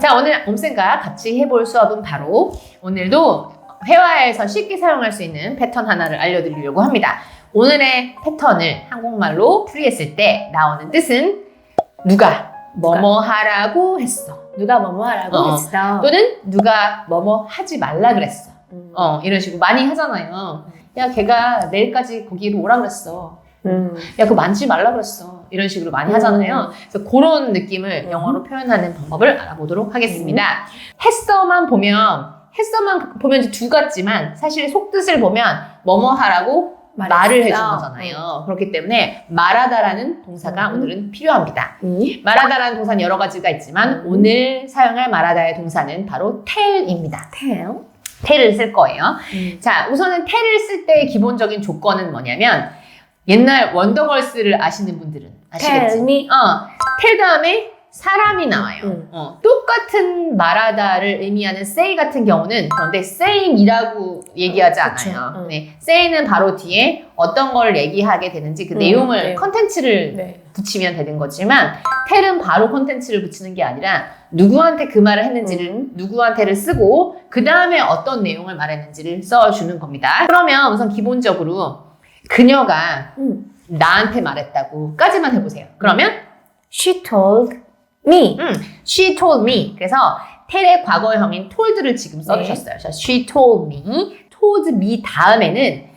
자, 오늘 옴쌤과 같이 해볼 수업은 바로 오늘도 회화에서 쉽게 사용할 수 있는 패턴 하나를 알려드리려고 합니다. 오늘의 패턴을 한국말로 풀이했을 때 나오는 뜻은 누가 뭐뭐 하라고 했어. 누가 뭐뭐 하라고 했어. 또는 누가 뭐뭐 하지 말라 그랬어. 이런 식으로 많이 하잖아요. 야, 걔가 내일까지 거기로 오라 그랬어. 야, 그거 만지지 말라 그랬어. 이런 식으로 많이 하잖아요. 그래서 그런 느낌을 영어로 표현하는 방법을 알아보도록 하겠습니다. 했어만 보면 이제 두 같지만 사실 속뜻을 보면 뭐뭐 하라고 말을 해준 거잖아요. 그렇기 때문에 말하다라는 동사가 오늘은 필요합니다. 말하다라는 동사는 여러 가지가 있지만 오늘 사용할 말하다의 동사는 바로 tell입니다. tell을 쓸 거예요. 자, 우선은 tell을 쓸 때의 기본적인 조건은 뭐냐면 옛날 원더걸스를 아시는 분들은 아시겠지? tell 다음에 사람이 나와요. 똑같은 말하다를 의미하는 say 같은 경우는 그런데 same이라고 얘기하지 않아요. 네, say는 바로 뒤에 어떤 걸 얘기하게 되는지 그 내용을 컨텐츠를 붙이면 되는 거지만 tell은 바로 컨텐츠를 붙이는 게 아니라 누구한테 그 말을 했는지를 누구한테를 쓰고 그 다음에 어떤 내용을 말했는지를 써주는 겁니다. 그러면 우선 기본적으로 그녀가 나한테 말했다고 까지만 해보세요. 그러면 She told me. She told me. 그래서 tell의 과거형인 told를 지금 써주셨어요. 자, she told me. told me 다음에는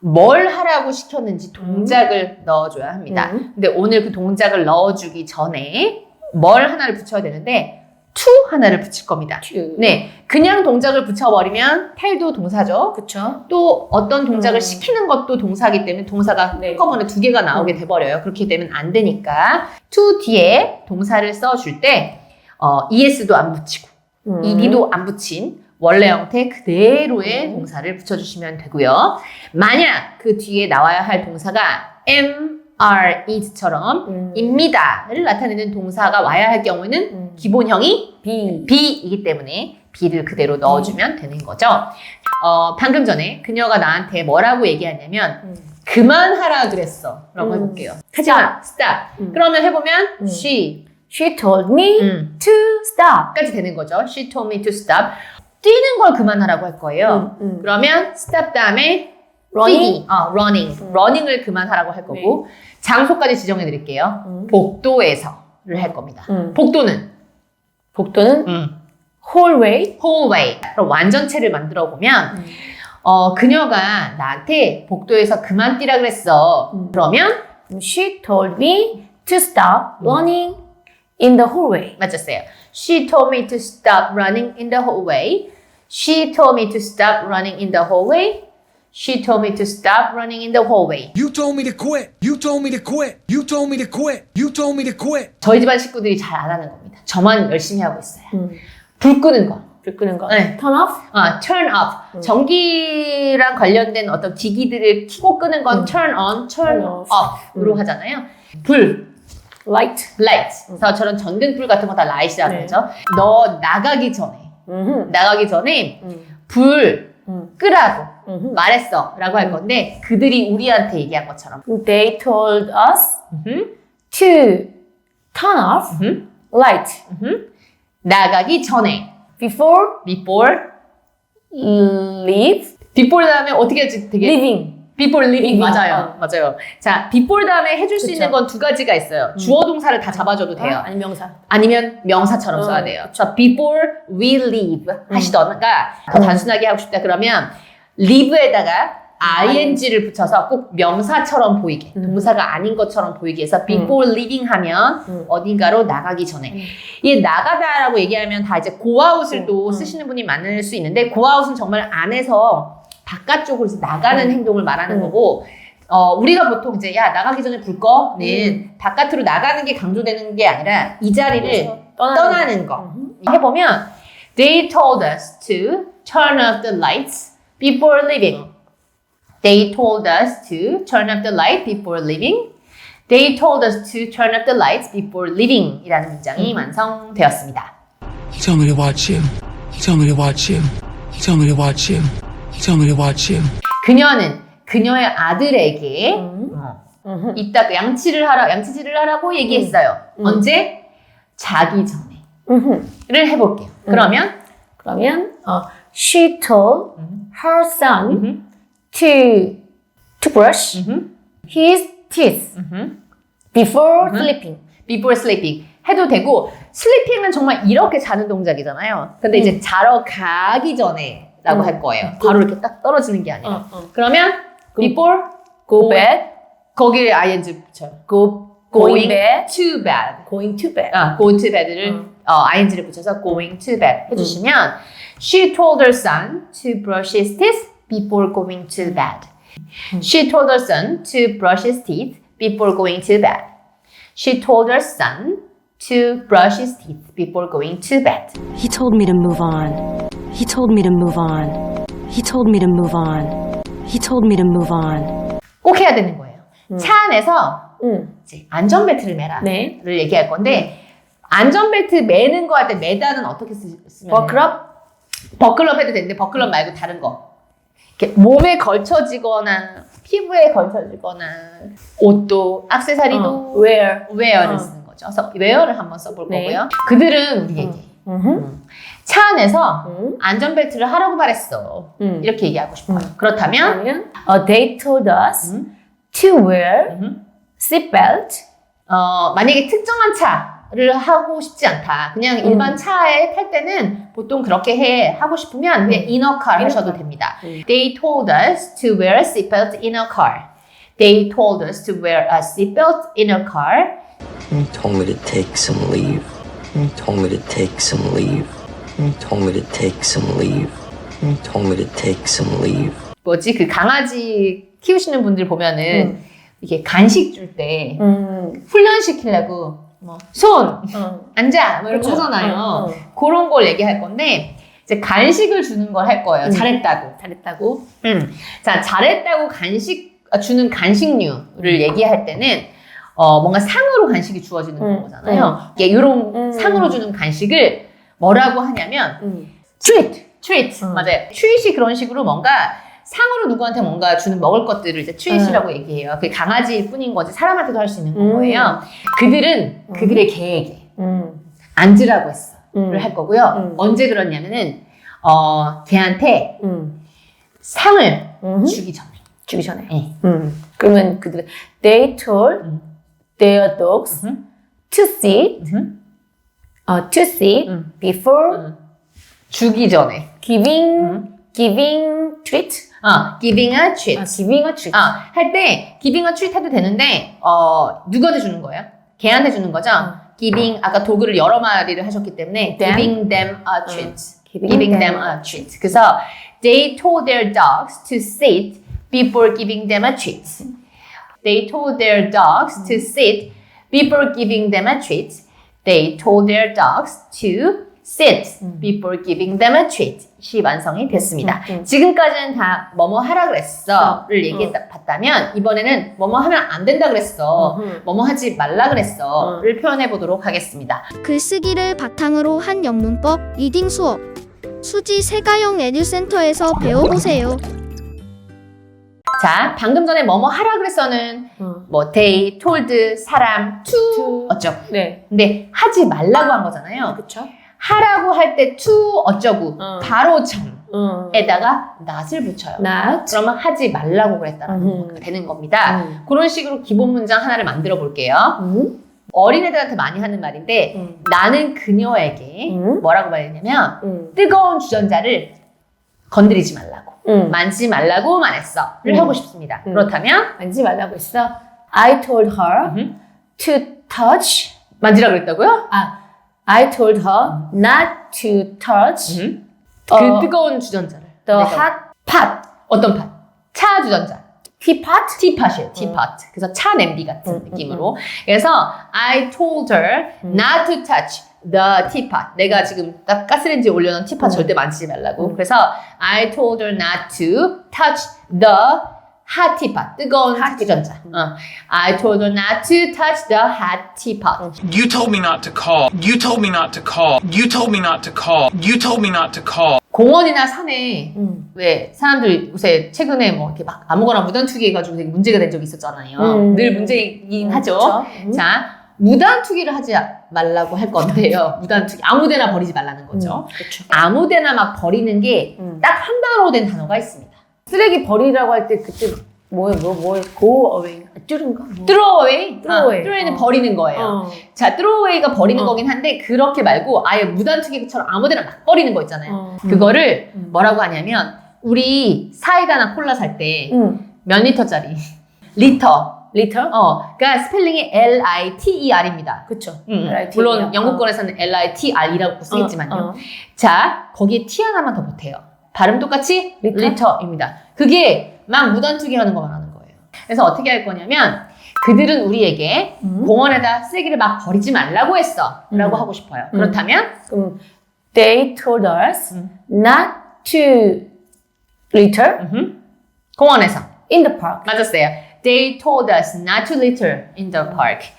뭘 하라고 시켰는지 동작을 넣어줘야 합니다. 근데 오늘 그 동작을 넣어주기 전에 뭘 하나를 붙여야 되는데 to 하나를 붙일 겁니다. 네, 그냥 동작을 붙여버리면 tell도 동사죠. 그쵸. 또 어떤 동작을 시키는 것도 동사이기 때문에 동사가 한꺼번에 두 개가 나오게 돼버려요. 그렇게 되면 안 되니까 to 뒤에 동사를 써줄 때 es도 안 붙이고 ed도 안 붙인 원래 형태 그대로의 동사를 붙여주시면 되고요. 만약 그 뒤에 나와야 할 동사가 are, is처럼 입니다를 나타내는 동사가 와야 할 경우에는 기본형이 be이기 때문에 be를 그대로 넣어주면 되는 거죠. 방금 전에 그녀가 나한테 뭐라고 얘기하냐면 그만하라 그랬어 라고 해볼게요. 하지마, stop. 그러면 해보면 she told me to stop. 까지 되는 거죠. She told me to stop. 뛰는 걸 그만하라고 할 거예요. 그러면 stop 다음에 running을 그만하라고 할 거고 장소까지 지정해 드릴게요. 복도에서를 할 겁니다. 복도는 hallway. 그럼 완전체를 만들어 보면 그녀가 나한테 복도에서 그만 뛰라 그랬어. 그러면 She told me to stop running in the hallway. 맞았어요. She told me to stop running in the hallway. She told me to stop running in the hallway. She told me to stop running in the hallway. You told me to quit. You told me to quit. You told me to quit. You told me to quit. 저희 집안 식구들이 잘 안 하는 겁니다. 저만 열심히 하고 있어요. 불 끄는 거. 네. turn off? turn off. 전기랑 관련된 어떤 기기들을 켜고 끄는 건 turn on, turn off로 하잖아요. 불. light. 그래서 저런 전등불 같은 거 다 light이라고 하죠. 너 나가기 전에 불 끄라고 말했어 라고 할 건데 그들이 우리한테 얘기한 것처럼 They told us to turn off light. 나가기 전에 Before leave. before 다음에 어떻게 할지 되게 leaving. before leaving 맞아요. 자, before 다음에 해줄 수 있는 건 두 가지가 있어요. 주어 동사를 다 잡아줘도 돼요. 아니면 명사. 아니면 명사처럼 써야 돼요. 자, before we leave 하시던가 더 단순하게 하고 싶다 그러면 leave에다가 ing를 붙여서 꼭 명사처럼 보이게 동사가 아닌 것처럼 보이게 해서 before leaving 하면 어딘가로 나가기 전에 이 나가다라고 얘기하면 다 이제 go out을 또 쓰시는 분이 많을 수 있는데 go out은 정말 안에서 바깥쪽으로 나가는 행동을 말하는 거고 우리가 보통 이제 야 나가기 전에 불 꺼는 바깥으로 나가는 게 강조되는 게 아니라 이 자리를 떠나는 거 해보면 They told us to turn off the lights before leaving. They told us to turn off the light before leaving. They told us to turn off the lights before leaving 이라는 문장이 완성되었습니다. You tell me to watch him. You tell me to watch him. You tell me to watch him. You tell me to watch him. 그녀는 그녀의 아들에게 이따 양치질을 하라고 얘기했어요. 언제? 자기 전에. 를 해볼게요. 그러면 she told her son to brush his teeth before sleeping. before sleeping 해도 되고 sleeping은 정말 이렇게 자는 동작이잖아요. 근데 이제 자러 가기 전에 라고 할 거예요. 바로 이렇게 딱 떨어지는 게 아니라. 그러면 before Go bed. 거기에 ing 붙여요. Going bed. to bed. Going to bed. go to bed를 ing를 붙여서 going to bed 해주시면 she told her son to brush his teeth before going to bed. She told her son to brush his teeth before going to bed. She told her son to brush his teeth before going to bed. He told me to move on. He told me to move on. He told me to move on. He told me to move on. 꼭 해야 되는 거예요. 차 안에서 이제 안전벨트를 매라를 네. 얘기할 건데 안전벨트 매는 거 할 때 매다는 어떻게 쓰면 버클업? 버클럽 해도 되는데 버클럽 말고 다른 거. 이렇게 몸에 걸쳐지거나 피부에 걸쳐지거나 옷도 액세서리도 웨어를 쓰는 거죠. 그래서 웨어를 한번 써볼 네. 거고요. 그들은 우리 얘기. 차 안에서 안전벨트를 하라고 말했어. 이렇게 얘기하고 싶어요. 그렇다면 they told us to wear seatbelt. 만약에 특정한 차를 하고 싶지 않다. 그냥 일반 차에 탈 때는 보통 그렇게 하고 싶으면 그냥 in a car 하셔도 됩니다. They told us to wear a seatbelt in a car. They told us to wear a seatbelt in a car. You told me to take some leave. You told me to take some leave. You told me to take some leave. You told me to take some leave. 뭐지? 그 강아지 키우시는 분들 보면은 이렇게 간식 줄 때 훈련시키려고 뭐 손, 앉아 뭐 이런 거 하잖아요. 그런 걸 얘기할 건데 이제 간식을 주는 걸 할 거예요. 잘했다고. 자, 잘했다고 주는 간식류를 얘기할 때는 뭔가 상으로 간식이 주어지는 거잖아요. 이런 상으로 주는 간식을 뭐라고 하냐면 treat. 맞아요. treat이 그런 식으로 뭔가 상으로 누구한테 뭔가 주는 먹을 것들을 이제 treat이라고 얘기해요. 그게 강아지일 뿐인 거지 사람한테도 할 수 있는 거예요. 그들은 그들의 계획에 앉으라고 했어를 할 거고요. 언제 그러냐면은 걔한테 상을 주기 전에. 네. 그러면 그들 they told their dogs to sit before 주기 전에. giving treat. giving a treat. giving a treat. 할 때 giving a treat 해도 되는데 누구한테 주는 거예요? 걔한테 주는 거죠? giving 아까 도구를 여러 마리를 하셨기 때문에 giving them a treat. giving them a treat. 그래서 they told their dogs to sit before giving them a treat. They told their dogs to sit before giving them a treat. They told their dogs to sit before giving them a treat. 시 완성이 됐습니다. 지금까지는 다 뭐뭐 하라 그랬어를 얘기해 봤다면 이번에는 뭐뭐 하면 안 된다 그랬어. 뭐뭐 하지 말라 그랬어를 표현해 보도록 하겠습니다. 글쓰기를 바탕으로 한 영문법 리딩 수업 수지 세가영 에듀센터에서 배워보세요. 자, 방금 전에 뭐뭐 하라 그랬어는 뭐 they, told, 사람, to 어쩌고. 네. 근데 하지 말라고 한 거잖아요. 그렇죠. 하라고 할 때 to 어쩌고 바로 전에다가 not을 붙여요. not. 그러면 하지 말라고 그랬다라는 거가 되는 겁니다. 그런 식으로 기본 문장 하나를 만들어 볼게요. 어린애들한테 많이 하는 말인데 나는 그녀에게 뭐라고 말했냐면 뜨거운 주전자를 건드리지 말라고 만지지 말라고 말했어를 하고 싶습니다. 그렇다면 만지지 말라고 했어. I told her to touch. 만지라 그랬다고요? I told her not to touch 그 뜨거운 주전자를 the hot pot. 어떤 팟? 차 주전자. teapot. teapot이에요. teapot. 그래서 차 냄비 같은 느낌으로. 그래서 I told her not to touch the teapot. 내가 지금 딱 가스레인지에 올려놓은 teapot 절대 만지지 말라고. 그래서 I told her not to touch the hot teapot. 뜨거운 주전자. I told her not to touch the hot teapot. You told me not to call. You told me not to call. You told me not to call. You told me not to call. 공원이나 산에 왜 사람들 요새 최근에 뭐 이렇게 막 아무거나 무단 투기해가지고 되게 문제가 된 적이 있었잖아요. 늘 문제이긴 하죠. 자, 무단투기를 하지 말라고 할 건데요. 무단투기. 아무데나 버리지 말라는 거죠. 그렇죠. 아무데나 막 버리는 게 딱 한 단어로 된 단어가 있습니다. 쓰레기 버리라고 할 때 그때 뭐예요? go away. 줄인가? 뭐. throw away. throw away. throw away는 버리는 거예요. 자, throw away가 버리는 거긴 한데 그렇게 말고 아예 무단투기처럼 아무데나 막 버리는 거 있잖아요. 그거를 뭐라고 하냐면 우리 사이다나 콜라 살 때 몇 리터짜리? 리터. 그러니까 스펠링이 L-I-T-E-R입니다. 그쵸. 물론 영국권에서는 L-I-T-R이라고 쓰겠지만요. 자, 거기에 T 하나만 더 보태요. 발음 똑같이 리터입니다. 그게 막 무단투기 하는 거 말하는 거예요. 그래서 어떻게 할 거냐면 그들은 우리에게 공원에다 쓰레기를 막 버리지 말라고 했어 라고 하고 싶어요. 그렇다면 그럼 they told us not to litter 공원에서 in the park. 맞았어요. They told us not to litter in the park.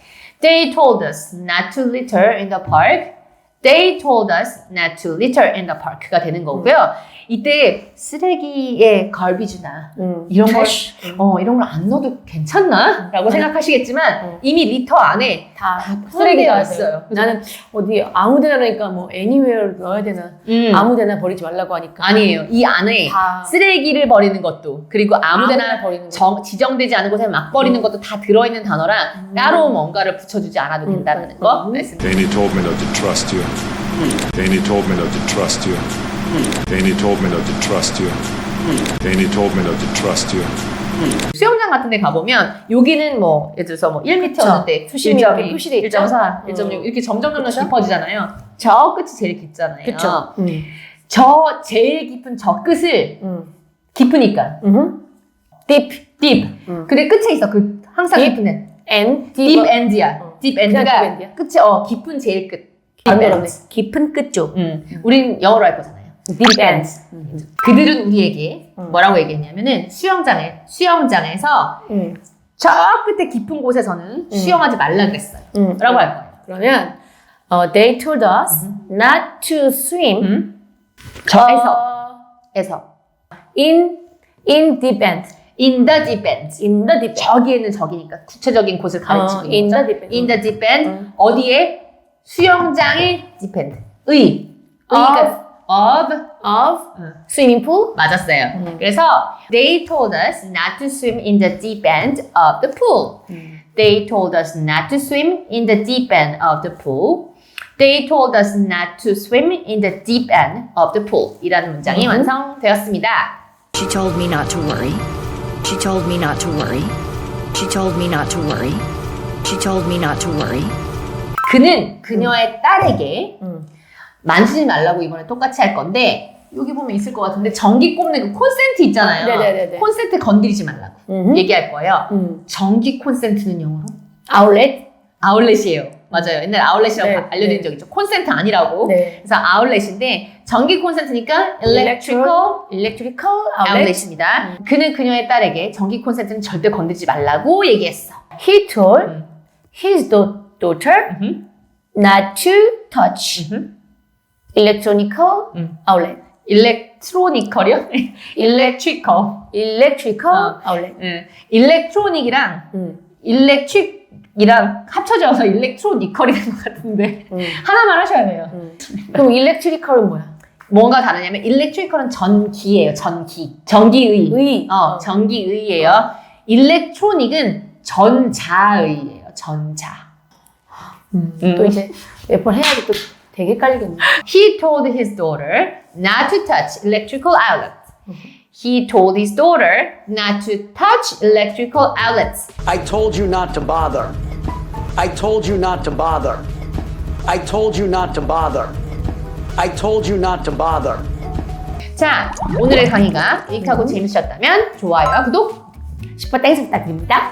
They told us not to litter in the park. They told us not to litter in the park가 되는 거고요. 이때 쓰레기에 걸비주나 이런 걸 이런 걸 안 넣어도 괜찮나? 라고 생각하시겠지만 이미 리터 안에 다 쓰레기가 있어요. 있어요. 나는 어디 아무데나 그러니까 뭐 anywhere 넣어야 되나? 아무데나 버리지 말라고 하니까. 아니에요. 이 안에 다 쓰레기를 버리는 것도 그리고 아무데나 아무데나 버리는 거. 지정되지 않은 곳에 막 버리는 것도 다 들어있는 단어라 따로 뭔가를 붙여주지 않아도 된다는 거 말씀. Danny told me not to trust you. Danny told me not to trust you. Danny told me not to trust you. Danny told me not to trust you. 수영장 같은 데 가보면 여기는 뭐 예를 들어서 뭐 1m였는데 수심이 이렇게 표시돼 있죠? 1.4, 1.6 이렇게 점점 깊어지잖아요. 저 끝이 제일 깊잖아요. 그쵸. 저 제일 깊은 저 끝을 깊으니까 deep. 근데 끝에 있어. 그 항상 Deep 깊은 애. and deep end야. deep 그냥 end가 deep end야? 끝이 깊은 제일 끝. 안 deep 어렵네. end. 깊은 끝 쪽. 우린 영어로 할 거잖아요. deep end. 그들은 우리에게 뭐라고 얘기했냐면은 수영장에서 저 끝에 깊은 곳에서는 수영하지 말라 그랬어요. 라고 할 거예요. 그러면 they told us not to swim. 에서 in deep end. in the deep end. in the deep end. 저기에는 저기니까 구체적인 곳을 가르치고 in 있는 the 거죠. deep end. in the deep end. 어디에? 수영장의 deep end. 의가 of swimming pool. 맞았어요. 그래서 they told us not to swim in the deep end of the pool. They told us not to swim in the deep end of the pool. They told us not to swim in the deep end of the pool. 이라는 문장이 완성되었습니다. She told me not to worry. She told me not to worry. She told me not to worry. She told me not to worry. 그는 그녀의 딸에게 만지지 말라고 이번에 똑같이 할 건데 여기 보면 있을 것 같은데 전기 꼽는 그 콘센트 있잖아요. 네네네네. 콘센트 건드리지 말라고 얘기할 거예요. 전기 콘센트는 영어로? 아울렛이에요. 맞아요. 옛날에 아울렛이라고 네, 알려드린 적 있죠. 콘센트 아니라고. 네. 그래서 아울렛인데 전기 콘센트니까 electrical outlet입니다. 그는 그녀의 딸에게 전기 콘센트는 절대 건드리지 말라고 얘기했어. He told his daughter not to touch electronical outlet. 일렉트로니컬이요? electrical outlet. 일렉트로닉이랑 일렉트릭이랑 합쳐져서 일렉트로니컬이 된 것 같은데 하나만 하셔야 돼요. 그럼 electrical은 뭐야? 뭔가 다르냐면 일렉트리컬은 전기예요. 전기의. 전기의예요. 일렉트로닉은 전자의예요. 전자. 또 이제 몇 번 해야지 또 되게 헷갈리겠네. He told his daughter not to touch electrical outlets. He told his daughter not to touch electrical outlets. I told you not to bother. I told you not to bother. I told you not to bother. I told you not to bother. 자, 오늘의 강의가 유익하고 재밌으셨다면 좋아요와 구독, 슈퍼 땡스 부탁드립니다.